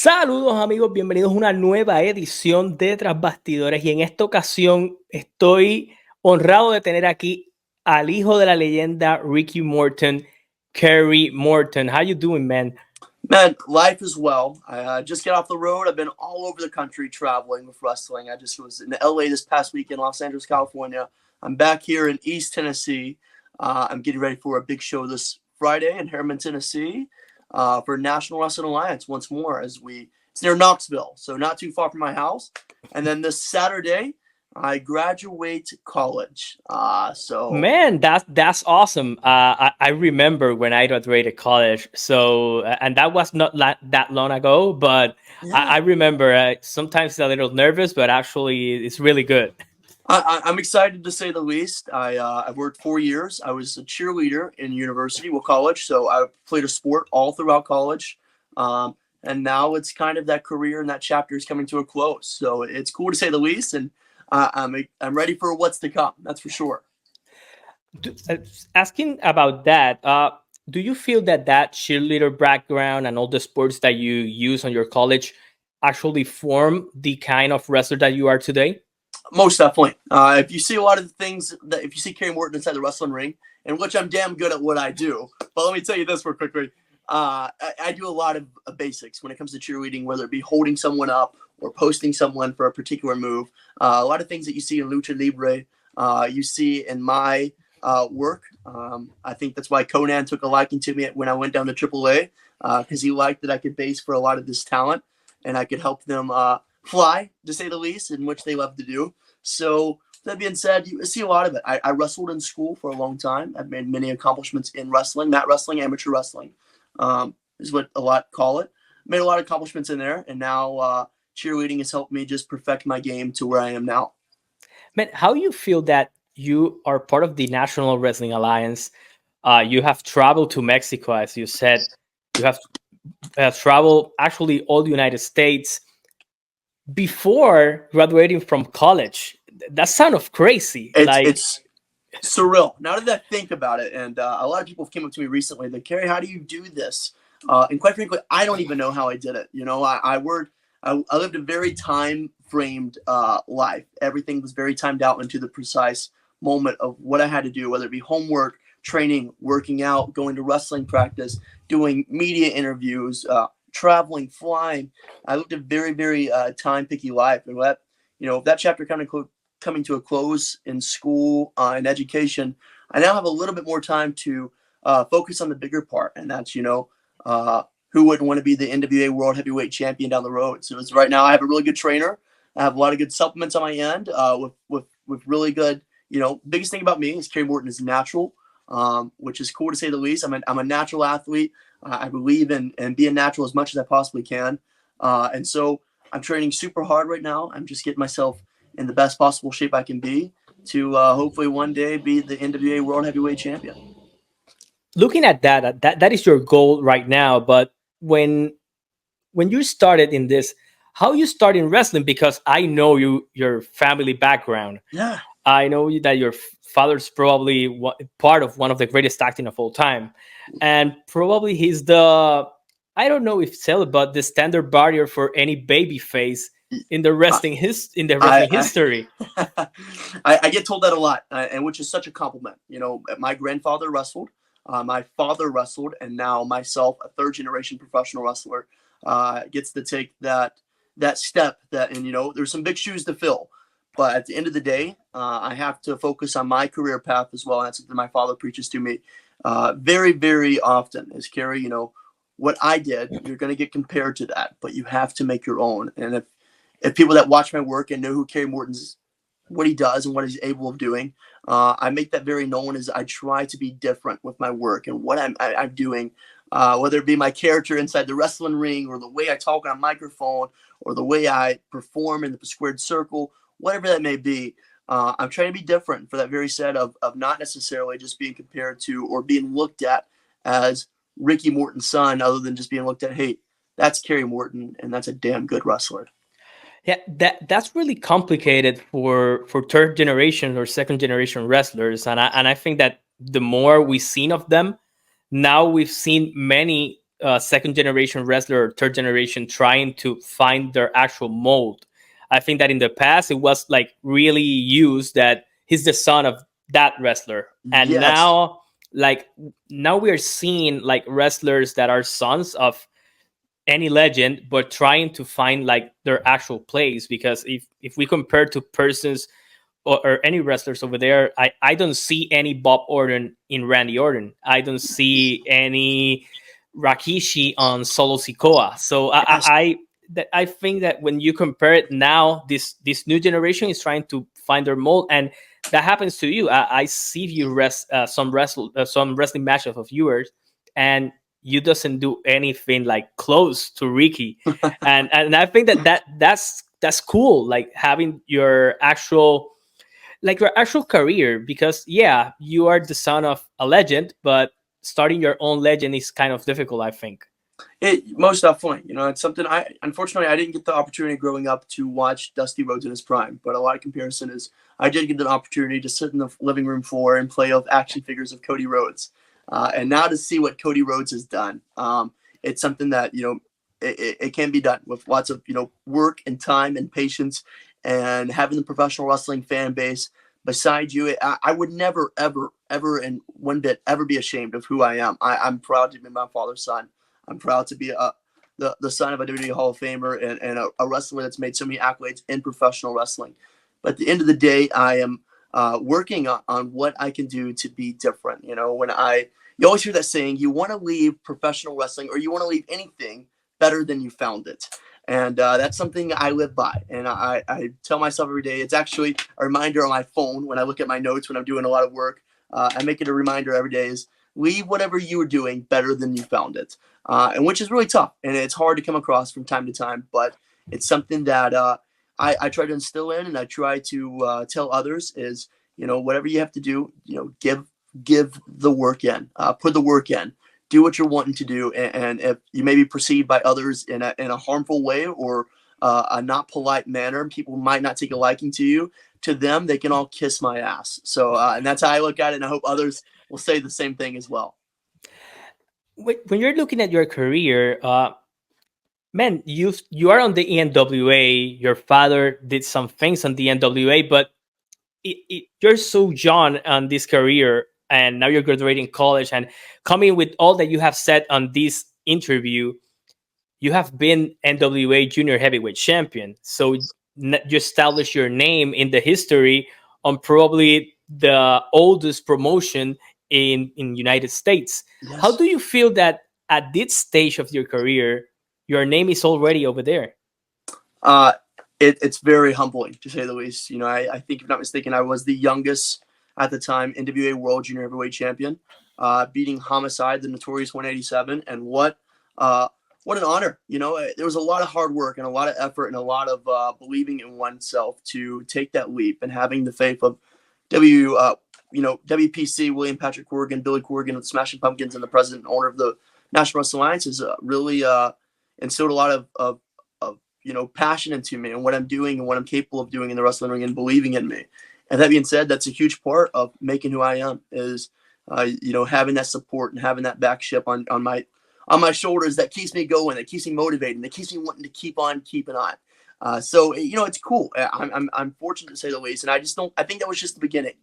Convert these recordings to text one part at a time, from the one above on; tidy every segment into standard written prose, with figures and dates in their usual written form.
Saludos amigos, bienvenidos a una nueva edición de Tras Bastidores y en esta ocasión estoy honrado de tener aquí al hijo de la leyenda Ricky Morton, Kerry Morton. How you doing, man? Man, life is well. I just got off the road. I've been all over the country traveling with wrestling. I just was in LA this past week in Los Angeles, California. I'm back here in East Tennessee. I'm getting ready for a big show this Friday in Harriman, Tennessee for National Wrestling Alliance once more it's near Knoxville, so not too far from my house. And then this Saturday, I graduate college. Man, that's awesome. I remember when I graduated college. So, and that was not that long ago, but Yeah. I remember sometimes a little nervous, but actually it's really good. I'm excited to say the least. I've worked 4 years. I was a cheerleader in university, college, so I played a sport all throughout college. And now it's kind of that career and that chapter is coming to a close. So it's cool to say the least, and I'm ready for what's to come. That's for sure. Asking about that, do you feel that cheerleader background and all the sports that you use on your college actually form the kind of wrestler that you are today? Most definitely. If you see a lot of the things if you see Kerry Morton inside the wrestling ring, in which I'm damn good at what I do, but let me tell you this real quickly. I do a lot of basics when it comes to cheerleading, whether it be holding someone up or posting someone for a particular move. A lot of things that you see in Lucha Libre, you see in my work. I think that's why Conan took a liking to me when I went down to AAA, because he liked that I could base for a lot of this talent and I could help them fly, to say the least, in which they love to do. So that being said, you see a lot of it. I wrestled in school for a long time. I've made many accomplishments in wrestling, mat wrestling, amateur wrestling, is what a lot call it. Made a lot of accomplishments in there, and now cheerleading has helped me just perfect my game to where I am now. Man, how you feel that you are part of the National Wrestling Alliance? You have traveled to Mexico, as you said. You have traveled actually all the United States before graduating from college. That sounds crazy. It's surreal. Now that I think about it, and a lot of people came up to me recently, like, Kerry, how do you do this? And quite frankly, I don't even know how I did it. You know, I lived a very time-framed life. Everything was very timed out into the precise moment of what I had to do, whether it be homework, training, working out, going to wrestling practice, doing media interviews, traveling, flying. I lived a very, very time-picky life. And that chapter kind of coming to a close in school and education, I now have a little bit more time to focus on the bigger part, and that's who wouldn't want to be the NWA World Heavyweight Champion down the road. So it's right now I have a really good trainer. I have a lot of good supplements on my end with really good. Biggest thing about me is Kerry Morton is natural, which is cool to say the least. I'm a natural athlete. I believe in being natural as much as I possibly can, and so I'm training super hard right now. I'm just getting myself in the best possible shape I can be to hopefully one day be the NWA World Heavyweight Champion. Looking at that is your goal right now. But when you started in this, how you started in wrestling? Because I know your family background. Yeah, I know that your father's probably part of one of the greatest tag team of all time, and probably he's I don't know if sell, but the standard barrier for any baby face in the wrestling history. I get told that a lot, and which is such a compliment. My grandfather wrestled, my father wrestled, and now myself, a third generation professional wrestler, gets to take that step. There's some big shoes to fill. But at the end of the day, I have to focus on my career path as well. And that's something my father preaches to me very, very often is, Kerry, what I did, you're going to get compared to that, but you have to make your own. And if people that watch my work and know who Kerry Morton's, what he does and what he's able of doing, I make that very known as I try to be different with my work and what I'm doing, whether it be my character inside the wrestling ring or the way I talk on a microphone or the way I perform in the squared circle, whatever that may be. I'm trying to be different for that very set of not necessarily just being compared to or being looked at as Ricky Morton's son, other than just being looked at, hey, that's Kerry Morton, and that's a damn good wrestler. Yeah, that's really complicated for third generation or second generation wrestlers, and I think that the more we've seen of them, now we've seen many second generation wrestler or third generation trying to find their actual mold. I think that in the past it was like really used that he's the son of that wrestler, and Yes. like now we are seeing like wrestlers that are sons of any legend but trying to find like their actual place. Because if we compare to persons or any wrestlers over there, I don't see any Bob Orton in Randy Orton. I don't see any Rakishi on Solo Sikoa. So Yes. I think that when you compare it now, this new generation is trying to find their mold, and that happens to you. I see you some wrestling matches of yours, and you doesn't do anything like close to Ricky, and I think that's cool. Like having your actual career, because yeah, you are the son of a legend, but starting your own legend is kind of difficult, I think. It most definitely, it's something I unfortunately I didn't get the opportunity growing up to watch Dusty Rhodes in his prime, but a lot of comparison is I did get the opportunity to sit in the living room floor and play with action figures of Cody Rhodes, and now to see what Cody Rhodes has done, it's something that it can be done with lots of work and time and patience, and having the professional wrestling fan base beside you. I would never ever in one bit ever be ashamed of who I am. I'm proud to be my father's son. I'm proud to be the son of a WWE Hall of Famer and a wrestler that's made so many accolades in professional wrestling. But at the end of the day, I am working on what I can do to be different. You always hear that saying, you want to leave professional wrestling or you want to leave anything better than you found it. And that's something I live by. And I tell myself every day, it's actually a reminder on my phone when I look at my notes when I'm doing a lot of work. I make it a reminder every day is leave whatever you were doing better than you found it. And which is really tough. And it's hard to come across from time to time. But it's something that I try to instill in, and I try to tell others is, whatever you have to do, give the work in, put the work in, do what you're wanting to do. And if you may be perceived by others in a harmful way or a not polite manner, people might not take a liking to you. To them, they can all kiss my ass. So, and that's how I look at it. And I hope others will say the same thing as well. When you're looking at your career, man, you are on the NWA. Your father did some things on the NWA, but you're so young on this career, and now you're graduating college and coming with all that you have said on this interview. You have been NWA Junior Heavyweight Champion, so you establish your name in the history on probably the oldest promotion in United States. How Yes. do you feel that at this stage of your career, your name is already over there? Uh, it's very humbling to say the least. I think if not mistaken, I was the youngest at the time NWA World Junior Heavyweight Champion, beating Homicide, the Notorious 187, and what an honor. There was a lot of hard work and a lot of effort and a lot of believing in oneself to take that leap and having the faith of WPC, William Patrick Corrigan, Billy Corrigan of the Smashing Pumpkins, and the president and owner of the National Wrestling Alliance has really instilled a lot of passion into me and what I'm doing and what I'm capable of doing in the wrestling ring and believing in me. And that being said, that's a huge part of making who I am is, having that support and having that back ship on my shoulders that keeps me going, that keeps me motivated, that keeps me wanting to keep on keeping on. So it's cool. I'm fortunate to say the least, and I just don't. I think that was just the beginning.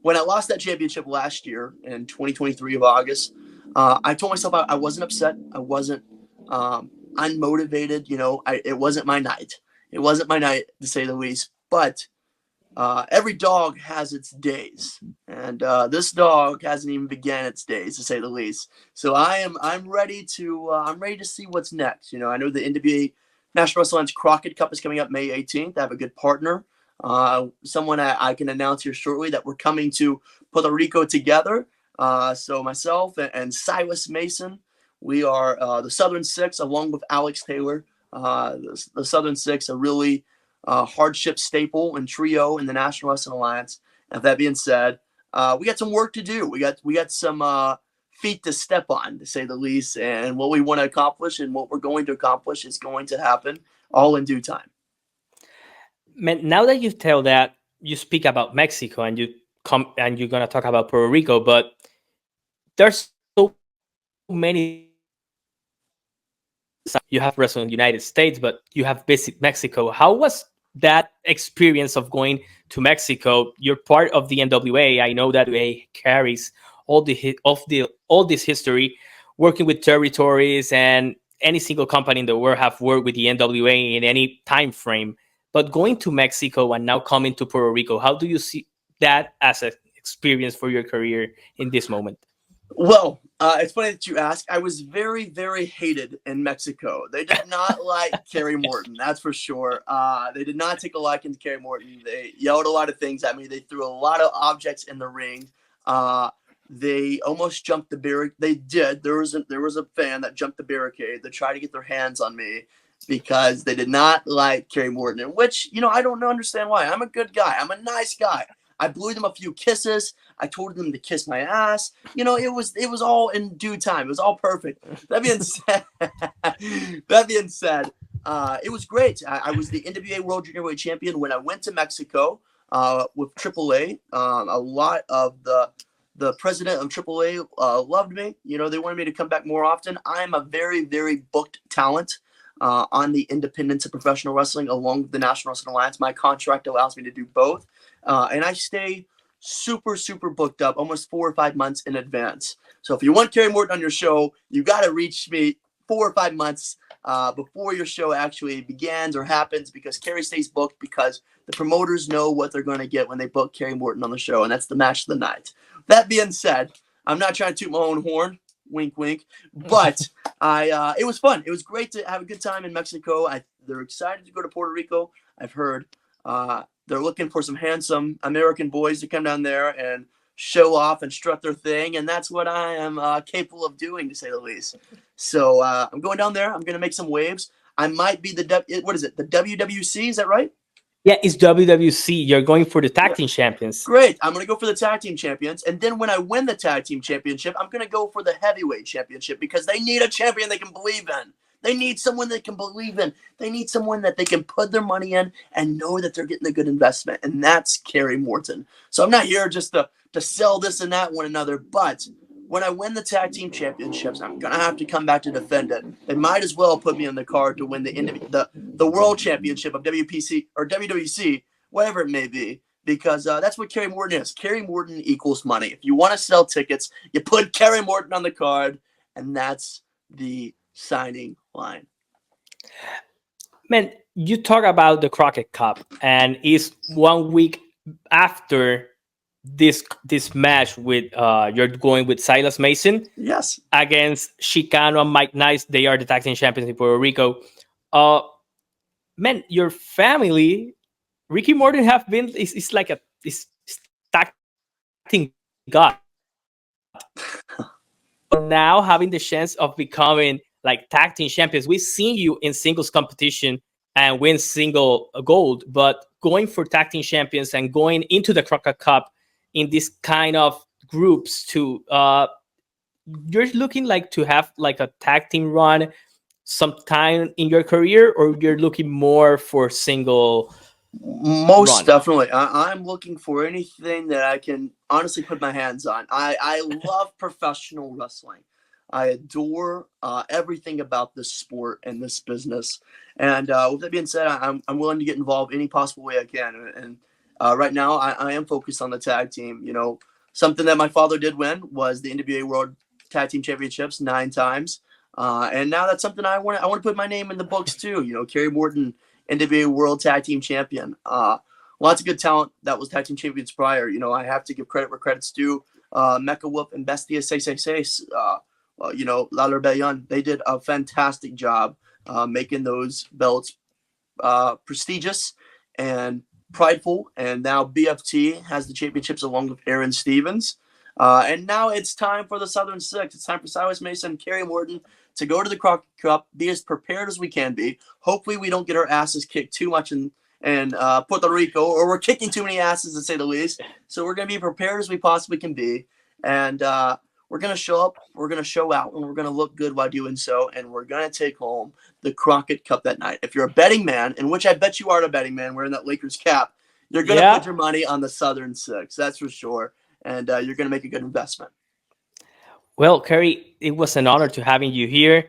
When I lost that championship last year in 2023 of August, I told myself I wasn't upset. I wasn't unmotivated. It wasn't my night. It wasn't my night to say the least. But every dog has its days, and this dog hasn't even began its days to say the least. So I'm ready to see what's next. I know the NWA National Wrestling Alliance Crockett Cup is coming up May 18th. I have a good partner, someone I can announce here shortly that we're coming to Puerto Rico together. So myself and Silas Mason, we are the Southern Six, along with Alex Taylor. The Southern Six, a really hardship staple and trio in the National Wrestling Alliance. And that being said, we got some work to do. We got some feet to step on, to say the least. And what we want to accomplish and what we're going to accomplish is going to happen all in due time. Man, now that you tell that, you speak about Mexico and you come and you're gonna talk about Puerto Rico, but there's so many different you have wrestled in the United States, but you have visited Mexico. How was that experience of going to Mexico? You're part of the NWA. I know that NWA carries all this history, working with territories, and any single company in the world have worked with the NWA in any time frame. But going to Mexico and now coming to Puerto Rico, how do you see that as an experience for your career in this moment? Well, it's funny that you ask. I was very, very hated in Mexico. They did not like Kerry Morton, that's for sure. They did not take a liking to Kerry Morton. They yelled a lot of things at me. They threw a lot of objects in the ring. They almost jumped the barricade. They did. There was a fan that jumped the barricade to try to get their hands on me because they did not like Kerry Morton. And which, I don't understand why. I'm a good guy. I'm a nice guy. I blew them a few kisses. I told them to kiss my ass. It was all in due time. It was all perfect. That being said, it was great. I was the NWA World Junior Heavyweight Champion when I went to Mexico with AAA. A lot of the president of AAA loved me. They wanted me to come back more often. I am a very, very booked talent on the independence of professional wrestling along with the National Wrestling Alliance. My contract allows me to do both. And I stay super, super booked up almost 4 or 5 months in advance. So if you want Kerry Morton on your show, you got to reach me 4 or 5 months before your show actually begins or happens, because Kerry stays booked because the promoters know what they're going to get when they book Kerry Morton on the show, and that's the match of the night. That being said, I'm not trying to toot my own horn, wink, wink, but it was fun. It was great to have a good time in Mexico. They're excited to go to Puerto Rico. I've heard they're looking for some handsome American boys to come down there and show off and strut their thing, and that's what I am capable of doing, to say the least. So I'm going down there. I'm going to make some waves. I might be the WWC? Is that right? Yeah, it's WWC. You're going for the tag Yeah. team champions. Great. I'm going to go for the tag team champions, and then when I win the tag team championship, I'm going to go for the heavyweight championship because they need a champion they can believe in. They need someone they can believe in. They need someone that they can put their money in and know that they're getting a good investment, and that's Kerry Morton. So I'm not here just to sell this and that one another, but when I win the tag team championships, I'm gonna have to come back to defend it. They might as well put me on the card to win the world championship of WPC or WWC, whatever it may be, because that's what Kerry Morton is. Kerry Morton equals money. If you want to sell tickets, you put Kerry Morton on the card, and that's the signing line. Man, you talk about the Crockett Cup, and it's 1 week after this match with you're going with Silas Mason. Yes. Against Chicano and Mike Nice. They are the tag team champions in Puerto Rico. Man, your family, Ricky Morton, have been is like is tag team god. Now having the chance of becoming like tag team champions. We've seen you in singles competition and win single gold, but going for tag team champions and going into the Crockett Cup in this kind of groups to you're looking like to have like a tag team run sometime in your career, or you're looking more for single? Most run? definitely. I'm looking for anything that I can honestly put my hands on. I love professional wrestling. I adore everything about this sport and this business. And with that being said, I'm willing to get involved any possible way I can. And right now, I am focused on the tag team. Something that my father did win was the NWA World Tag Team Championships 9 times. And now that's something I want to put my name in the books too. Kerry Morton, NWA World Tag Team Champion. Lots of good talent that was tag team champions prior. I have to give credit where credit's due. Mecha Whoop and Bestia 666. La Rebellion, they did a fantastic job making those belts prestigious and prideful. And now BFT has the championships along with Aaron Stevens. And now it's time for the Southern Six. It's time for Silas Mason and Kerry Morton to go to the Crockett Cup, be as prepared as we can be. Hopefully we don't get our asses kicked too much in Puerto Rico, or we're kicking too many asses, to say the least. So we're going to be prepared as we possibly can be. And we're going to show up, we're going to show out, and we're going to look good while doing so. And we're going to take home the Crockett Cup that night. If you're a betting man, in which I bet you are a betting man wearing that Lakers cap, you're going to put your money on the Southern Six. That's for sure. And you're going to make a good investment. Well, Kerry, it was an honor to having you here.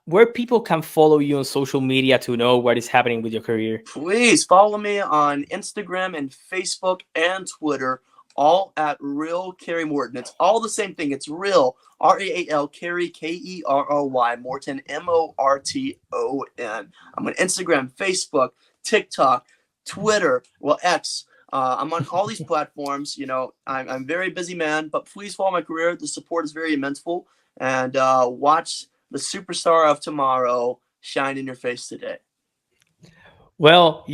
where people can follow you on social media to know what is happening with your career. Please follow me on Instagram and Facebook and Twitter, all at Real Kerry Morton. It's all the same thing. It's Real, Real, Kerry, Kerry, Morton, Morton. I'm on Instagram, Facebook, TikTok, Twitter, well, X. I'm on all these platforms. You know, I'm a very busy man, but please follow my career. The support is very immenseful. And watch the superstar of tomorrow shine in your face today. Well,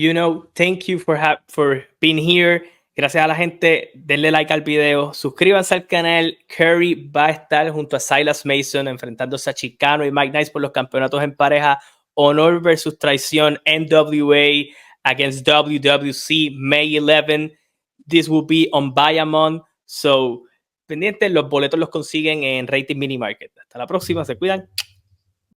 thank you for being here. Gracias a la gente, denle like al video, suscríbanse al canal. Kerry va a estar junto a Silas Mason enfrentándose a Chicano y Mike Nice por los campeonatos en pareja. Honor versus Traición NWA against WWC May 11. This will be on Bayamon. So, pendientes, los boletos los consiguen en Rating Mini Market. Hasta la próxima, se cuidan.